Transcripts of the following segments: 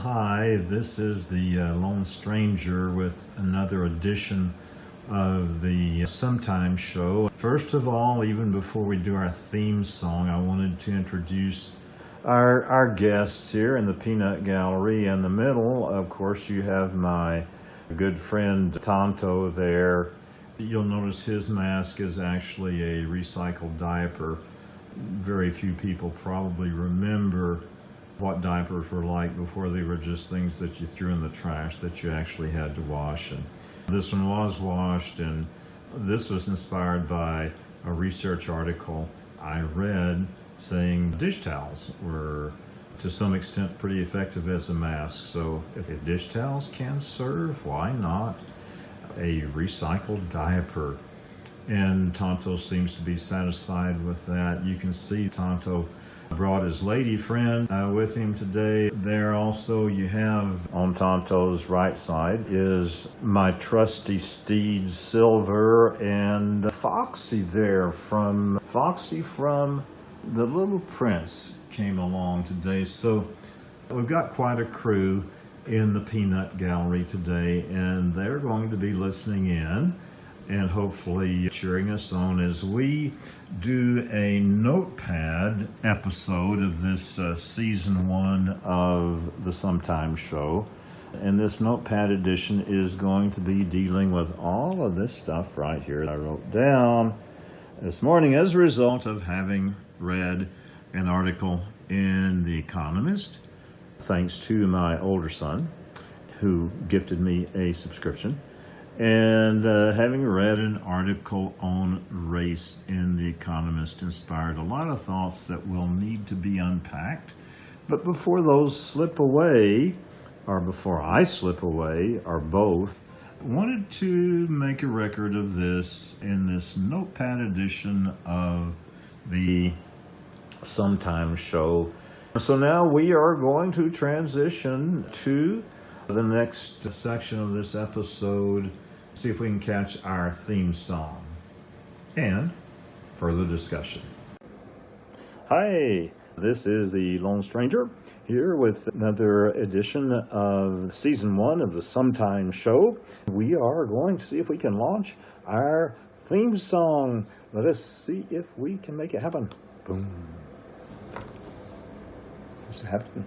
Hi, this is the Lone Stranger with another edition of the Sometimes Show. First of all, even before we do our theme song, I wanted to introduce our guests here in the Peanut Gallery. In the middle, of course, you have my good friend Tonto there. You'll notice his mask is actually a recycled diaper. Very few people probably remember what diapers were like before. They were just things that you threw in the trash that you actually had to wash. And this one was washed, and this was inspired by a research article I read saying dish towels were to some extent pretty effective as a mask. So if dish towels can serve, why not a recycled diaper? And Tonto seems to be satisfied with that. You can see Tonto brought his lady friend with him today. There also you have on Tonto's right side is my trusty steed Silver, and Foxy there from The Little Prince came along today. So we've got quite a crew in the Peanut Gallery today, and they're going to be listening in and hopefully cheering us on as we do a notepad episode of this season 1 of the Sometimes Show. And this notepad edition is going to be dealing with all of this stuff right here I wrote down this morning as a result of having read an article in The Economist, thanks to my older son who gifted me a subscription. And having read an article on race in The Economist inspired a lot of thoughts that will need to be unpacked. But before those slip away, or before I slip away, or both, I wanted to make a record of this in this notepad edition of the Sometimes Show. So now we are going to transition to the next section of this episode, see if we can catch our theme song and further discussion. Hi, this is the Lone Stranger here with another edition of season 1 of the Sometimes Show. We are going to see if we can launch our theme song. Let us see if we can make it happen. Boom. What's happening?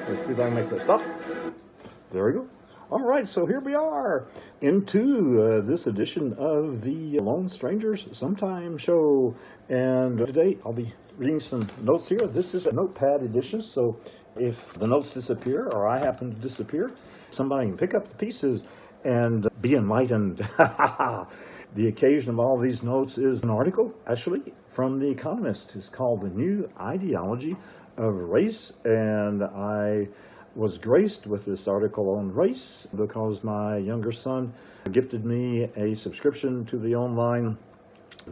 Let's see if I can make that stop. There we go. All right, so here we are into this edition of the Lone Strangers Sometimes Show. And today I'll be reading some notes here. This is a notepad edition, so if the notes disappear or I happen to disappear, somebody can pick up the pieces and be enlightened. The occasion of all these notes is an article, actually, from The Economist. It's called The New Ideology of Race, and I was graced with this article on race because my younger son gifted me a subscription to the online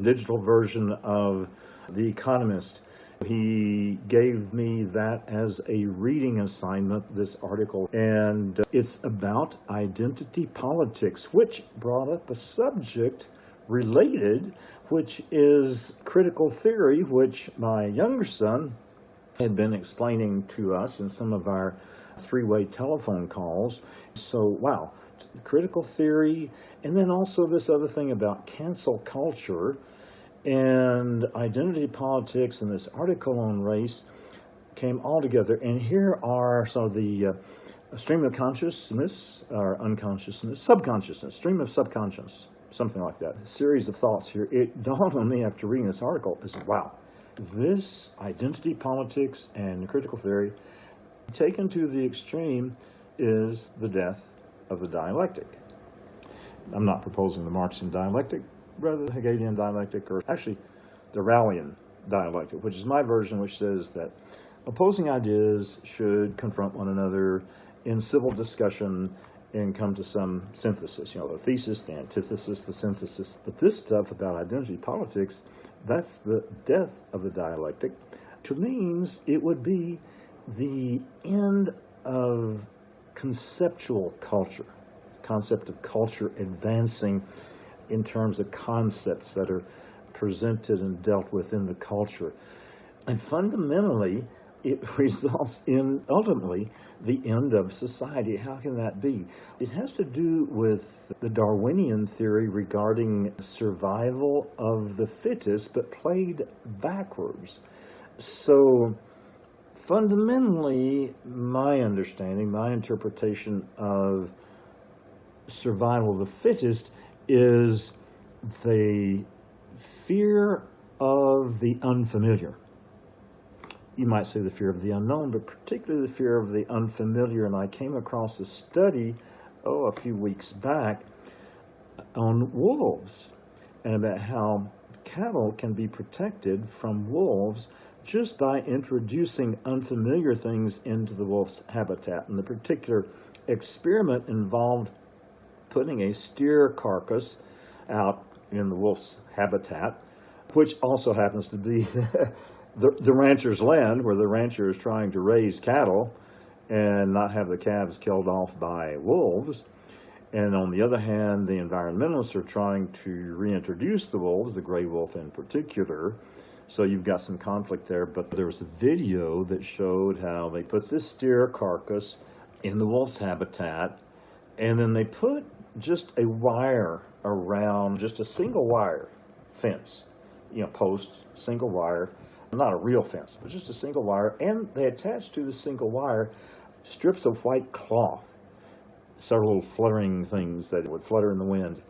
digital version of The Economist. He gave me that as a reading assignment, this article, and it's about identity politics, which brought up a subject related, which is critical theory, which my younger son had been explaining to us in some of our three-way telephone calls. So, wow, critical theory, and then also this other thing about cancel culture and identity politics, and this article on race came all together. And here are some of the stream of consciousness, or unconsciousness, subconsciousness, stream of subconscious, something like that. A series of thoughts here. It dawned on me after reading this article, is wow, this identity politics and critical theory taken to the extreme is the death of the dialectic. I'm not proposing the Marxian dialectic, rather the Hegelian dialectic, or actually the Rallian dialectic, which is my version, which says that opposing ideas should confront one another in civil discussion and come to some synthesis. You know, the thesis, the antithesis, the synthesis. But this stuff about identity politics That's the death of the dialectic, which means it would be the end of conceptual culture, concept of culture advancing in terms of concepts that are presented and dealt with in the culture. And fundamentally, it results in, ultimately, the end of society. How can that be? It has to do with the Darwinian theory regarding survival of the fittest, but played backwards. So, fundamentally, my understanding, my interpretation of survival of the fittest is the fear of the unfamiliar. You might say the fear of the unknown, but particularly the fear of the unfamiliar. And I came across a study, a few weeks back, on wolves and about how cattle can be protected from wolves just by introducing unfamiliar things into the wolf's habitat. And the particular experiment involved putting a steer carcass out in the wolf's habitat, which also happens to be the rancher's land, where the rancher is trying to raise cattle and not have the calves killed off by wolves. And on the other hand, the environmentalists are trying to reintroduce the wolves, the gray wolf in particular. So you've got some conflict there. But there was a video that showed how they put this steer carcass in the wolf's habitat, and then they put just a wire around, just a single wire fence, post, single wire, not a real fence, but just a single wire, and they attached to the single wire strips of white cloth, several little fluttering things that would flutter in the wind.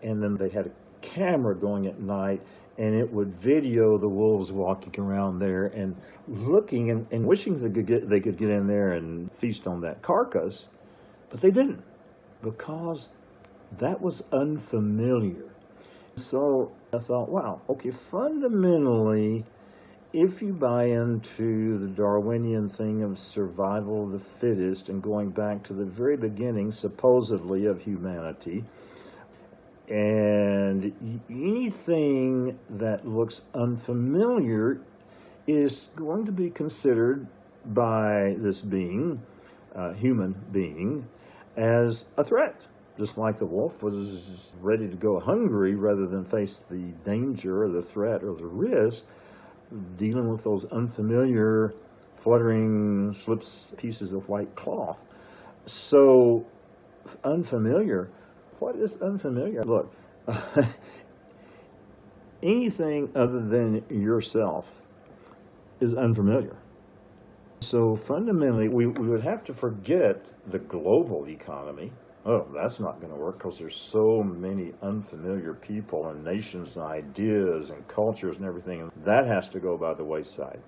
And then they had a camera going at night, and it would video the wolves walking around there and looking and wishing they could get in there and feast on that carcass, but they didn't, because that was unfamiliar. So I thought, wow, okay, fundamentally, if you buy into the Darwinian thing of survival of the fittest and going back to the very beginning, supposedly, of humanity, and anything that looks unfamiliar is going to be considered by this being, human being, as a threat. Just like the wolf was ready to go hungry rather than face the danger or the threat or the risk, dealing with those unfamiliar, fluttering slips, pieces of white cloth. So, unfamiliar. What is unfamiliar? Look, anything other than yourself is unfamiliar. So fundamentally, we would have to forget the global economy. Oh, that's not going to work because there's so many unfamiliar people and nations and ideas and cultures and everything. And that has to go by the wayside.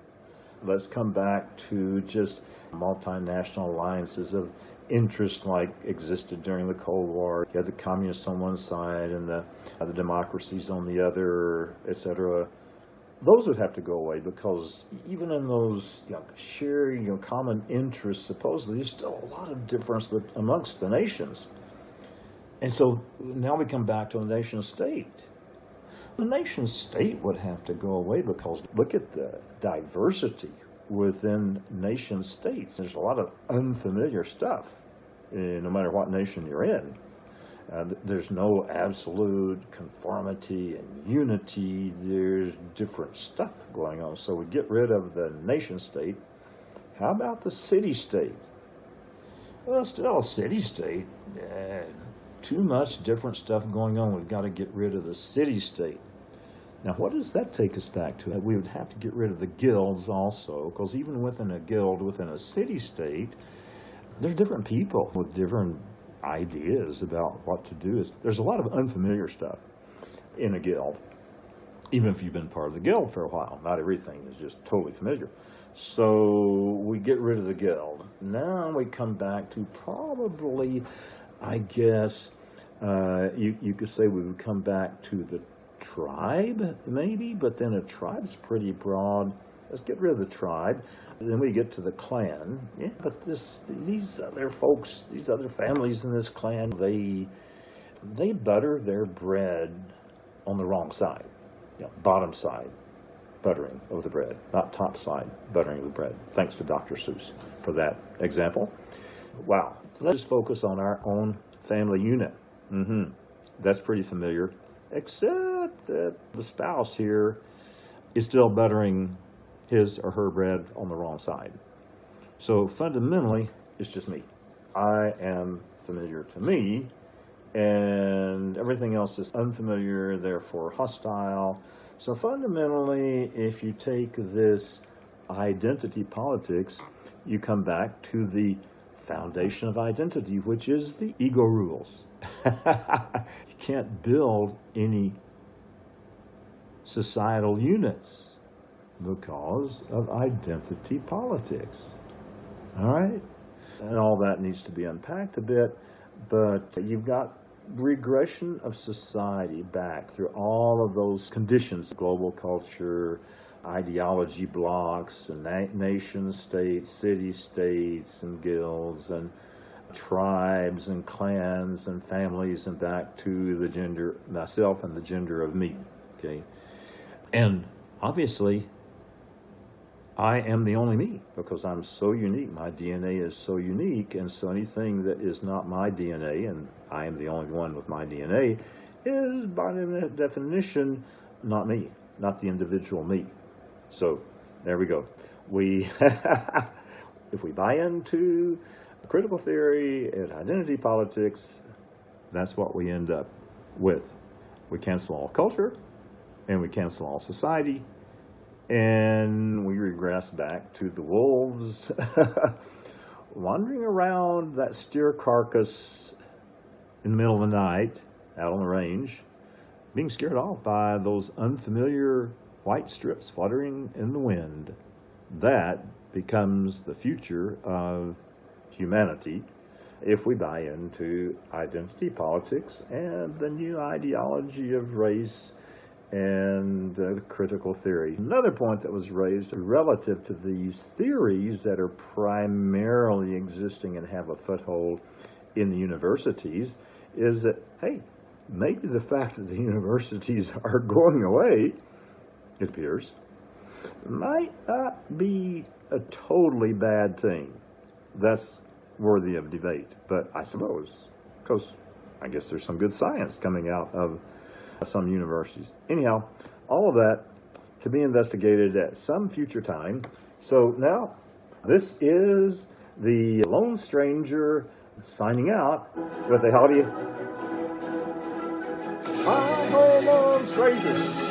Let's come back to just multinational alliances of interest like existed during the Cold War. You had the communists on one side and the democracies on the other, etc. Those would have to go away, because even in those shared common interests, supposedly, there's still a lot of difference amongst the nations. And so now we come back to the nation state. The nation state would have to go away, because look at the diversity within nation states. There's a lot of unfamiliar stuff, no matter what nation you're in. There's no absolute conformity and unity. There's different stuff going on. So we get rid of the nation state. How about the city state? Well, still a city state. Too much different stuff going on. We've got to get rid of the city state. Now, what does that take us back to? We would have to get rid of the guilds also, because even within a guild, within a city state, there's different people with different ideas about what to do. There's a lot of unfamiliar stuff in a guild, even if you've been part of the guild for a while. Not everything is just totally familiar. So we get rid of the guild. Now we come back to probably, I guess, you could say we would come back to the tribe, maybe, but then a tribe's pretty broad. Let's get rid of the tribe. Then we get to the clan. Yeah, but these other folks, these other families in this clan, they butter their bread on the wrong side. bottom side buttering of the bread, not top side buttering of the bread. Thanks to Dr. Seuss for that example. Wow. Let's focus on our own family unit. That's pretty familiar, except that the spouse here is still buttering his or her bread on the wrong side. So fundamentally, it's just me. I am familiar to me, and everything else is unfamiliar, therefore hostile. So fundamentally, if you take this identity politics, you come back to the foundation of identity, which is the ego rules. You can't build any societal units because of identity politics. All right? And all that needs to be unpacked a bit, but you've got regression of society back through all of those conditions: global culture, ideology blocks, and nation states, city states, and guilds, and tribes, and clans, and families, and back to the gender, myself, and the gender of me. Okay? And obviously, I am the only me because I'm so unique. My DNA is so unique, and so anything that is not my DNA, and I am the only one with my DNA, is by definition not me, not the individual me. So there we go. If we buy into critical theory and identity politics, that's what we end up with. We cancel all culture, and we cancel all society, and we regress back to the wolves wandering around that steer carcass in the middle of the night out on the range, being scared off by those unfamiliar white strips fluttering in the wind. That becomes the future of humanity if we buy into identity politics and the new ideology of race and critical theory. Another point that was raised relative to these theories that are primarily existing and have a foothold in the universities is that, hey, maybe the fact that the universities are going away, it appears, might not be a totally bad thing. That's worthy of debate, but I suppose, because I guess there's some good science coming out of some universities. Anyhow, all of that to be investigated at some future time. So now, this is the Lone Stranger signing out with a howdy. Hi ho, Lone Strangers!